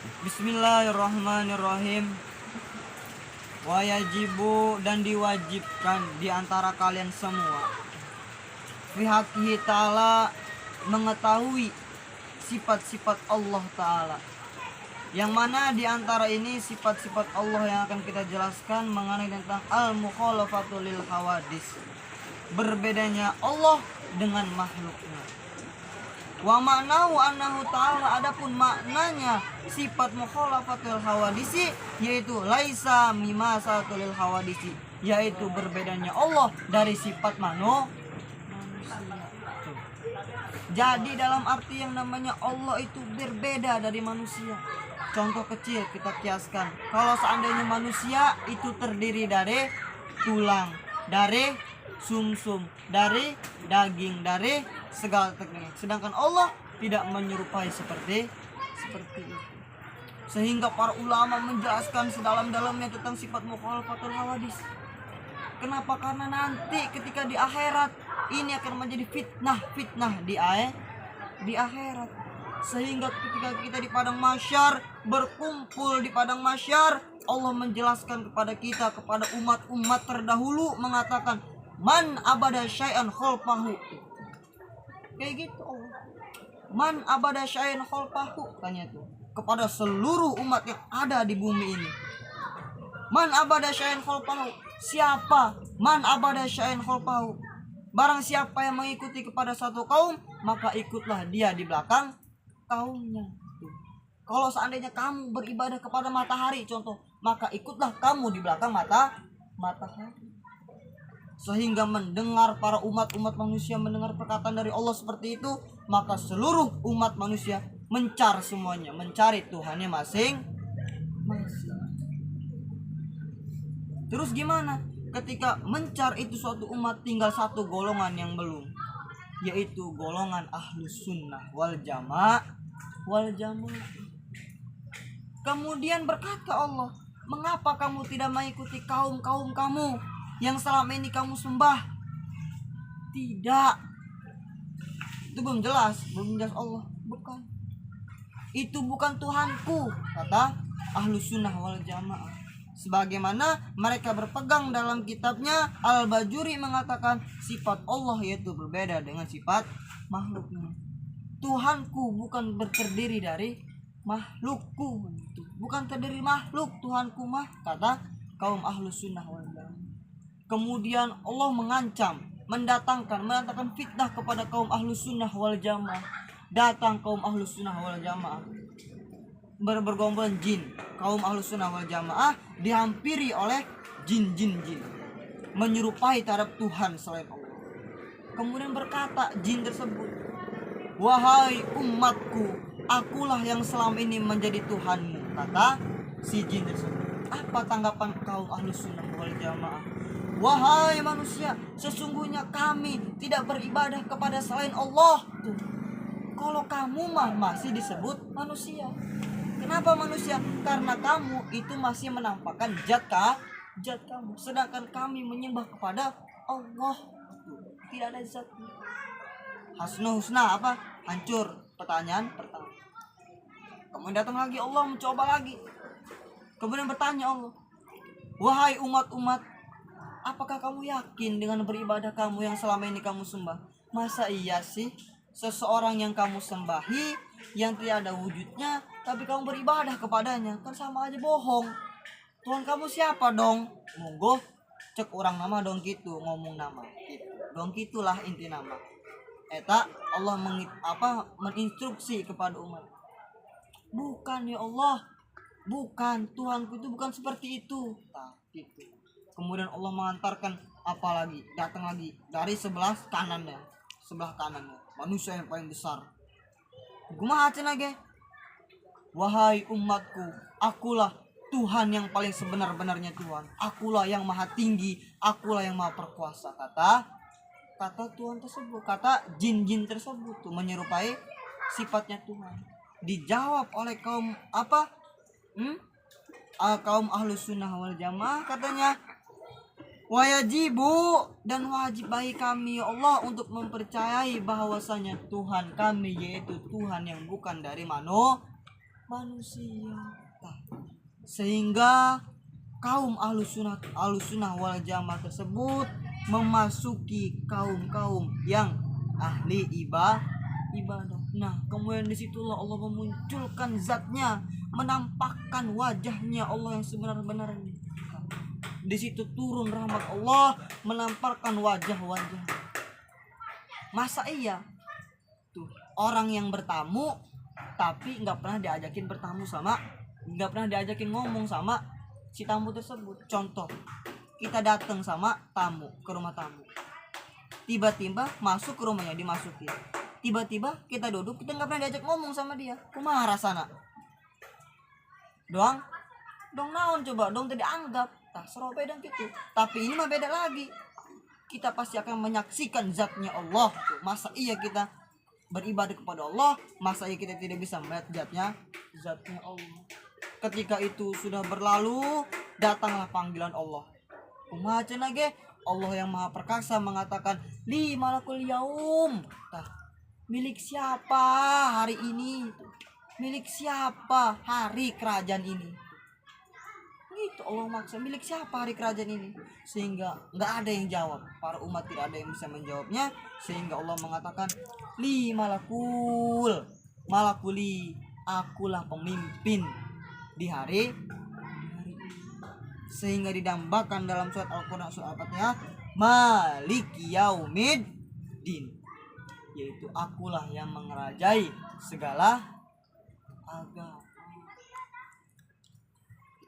Bismillahirrahmanirrahim. Wajibu dan diwajibkan di antara kalian semua fihaqihi ta'ala mengetahui sifat-sifat Allah Ta'ala, yang mana di antara ini sifat-sifat Allah yang akan kita jelaskan mengenai tentang al-mukhalafatu lil hawadis, berbedanya Allah dengan makhluknya. Wa ma'nahu annahu ta'ala, adapun maknanya sifat mukhalafatul hawadisi yaitu laisa mimasatul hawadisi, yaitu berbedanya Allah dari sifat manusia. Jadi dalam arti yang namanya Allah itu berbeda dari manusia. Contoh kecil kita kiaskan, kalau seandainya manusia itu terdiri dari tulang, dari sumsum, dari daging, dari segala teknik, sedangkan Allah tidak menyerupai seperti itu. Sehingga para ulama menjelaskan sedalam-dalamnya tentang sifat mukhalafatul hawadis. Kenapa? Karena nanti ketika di akhirat ini akan menjadi fitnah di akhirat. Sehingga ketika kita di padang mahsyar, berkumpul di padang mahsyar, Allah menjelaskan kepada kita, kepada umat-umat terdahulu, mengatakan man abada syai'an khalfahu. Kayak gitu Allah. Man abada syai'an khalfahu, tanya tuh kepada seluruh umat yang ada di bumi ini. Man abada syai'an khalfahu. Siapa? Man abada syai'an khalfahu. Barang siapa yang mengikuti kepada satu kaum, maka ikutlah dia di belakang kaumnya. Kalau seandainya kamu beribadah kepada matahari contoh, maka ikutlah kamu di belakang matahari. Sehingga mendengar para umat manusia mendengar perkataan dari Allah seperti itu, maka seluruh umat manusia mencar semuanya, mencari Tuhannya masing-masing. Terus gimana? Ketika mencar itu suatu umat, tinggal satu golongan yang belum, yaitu golongan ahlus sunnah wal jamaah. Kemudian berkata Allah, mengapa kamu tidak mengikuti kaum kamu yang selama ini kamu sembah? Tidak. Itu belum jelas Allah. Bukan. Itu bukan Tuhanku, kata ahlus sunnah wal jamaah. Sebagaimana mereka berpegang dalam kitabnya, Al-Bajuri mengatakan sifat Allah yaitu berbeda dengan sifat makhluknya. Tuhanku bukan terdiri dari makhlukku, bukan terdiri makhluk Tuhanku mah, kata kaum ahlus sunnah wal jamaah. Kemudian Allah mengancam, mendatangkan fitnah kepada kaum ahlus sunnah wal jamaah. Datang kaum ahlus sunnah wal jamaah bergombolan jin. Kaum ahlus sunnah wal jamaah dihampiri oleh jin menyerupai terhadap Tuhan selain Allah. Kemudian berkata jin tersebut, wahai umatku, akulah yang selama ini menjadi Tuhanmu, kata si jin tersebut. Apa tanggapan kaum ahlus sunnah wal jamaah? Wahai manusia, sesungguhnya kami tidak beribadah kepada selain Allah. Tuh. Kalau kamu mah masih disebut manusia. Kenapa manusia? Karena kamu itu masih menampakkan zat kamu, sedangkan kami menyembah kepada Allah. Tidak ada zat. Husna apa? Hancur. Pertanyaan pertama. Kemudian datang lagi Allah mencoba lagi. Kemudian bertanya Allah, wahai umat-umat, apakah kamu yakin dengan beribadah kamu yang selama ini kamu sembah? Masa iya sih seseorang yang kamu sembahi, yang tidak ada wujudnya, tapi kamu beribadah kepadanya? Kan sama aja bohong. Tuhan kamu siapa dong? Monggo cek orang nama dong gitu, ngomong nama gitu. Dong gitulah inti nama. Eta Allah menginstruksi kepada umat. Bukan ya Allah, bukan, Tuhanku itu bukan seperti itu. Nah, gitu. Kemudian Allah mengantarkan apa lagi? Datang lagi dari sebelah kanannya. Manusia yang paling besar. Kumaha cenah ge? Wahai umatku, akulah Tuhan yang paling sebenar-benarnya Tuhan. Akulah yang maha tinggi, akulah yang maha perkuasa, kata Tuhan tersebut, kata jin tersebut tuh menyerupai sifatnya Tuhan. Dijawab oleh kaum kaum ahlus sunnah wal jamaah, katanya wajibu dan wajib bagi kami ya Allah untuk mempercayai bahwasanya Tuhan kami yaitu Tuhan yang bukan dari manusia. manusia. Nah, sehingga kaum ahlus sunnah wal jamaah tersebut memasuki kaum yang ahli ibadah. Nah, kemudian disitulah Allah memunculkan zatnya, menampakkan wajahnya Allah yang sebenar-benarnya. Di situ turun rahmat Allah, menampakkan wajah-wajah. Masa iya tuh orang yang bertamu tapi nggak pernah diajakin ngomong sama si tamu tersebut. Contoh, kita datang sama tamu ke rumah tamu, tiba-tiba masuk ke rumahnya, dimasuki, tiba-tiba kita duduk, kita nggak pernah diajak ngomong sama dia. Kumaha rasana? Dong naon coba dong tadi anggap tak serobe dan gitu. Tapi ini mah beda lagi. Kita pasti akan menyaksikan zatnya Allah. Masa iya kita beribadah kepada Allah, masa iya kita tidak bisa melihat zatnya Allah? Ketika itu sudah berlalu, datanglah panggilan Allah. Kumaha cenah ge? Allah yang maha perkasa mengatakan, li malakul yaum. Tah, milik siapa hari ini? Milik siapa hari kerajaan ini? Gitu Allah maksa, milik siapa hari kerajaan ini? Sehingga nggak ada yang jawab, para umat tidak ada yang bisa menjawabnya. Sehingga Allah mengatakan, li malakuli, akulah pemimpin di hari ini. Sehingga didambakan dalam surat Al-Quran surat Al-Fatihah, maliki yaumiddin, yaitu akulah yang mengerajai segala agama.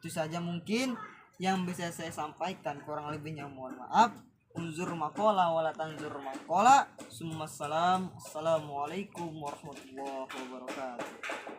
Itu saja mungkin yang bisa saya sampaikan, kurang lebihnya mohon maaf. Unzur maqala wala tanzur maqala. Assalamualaikum warahmatullahi wabarakatuh.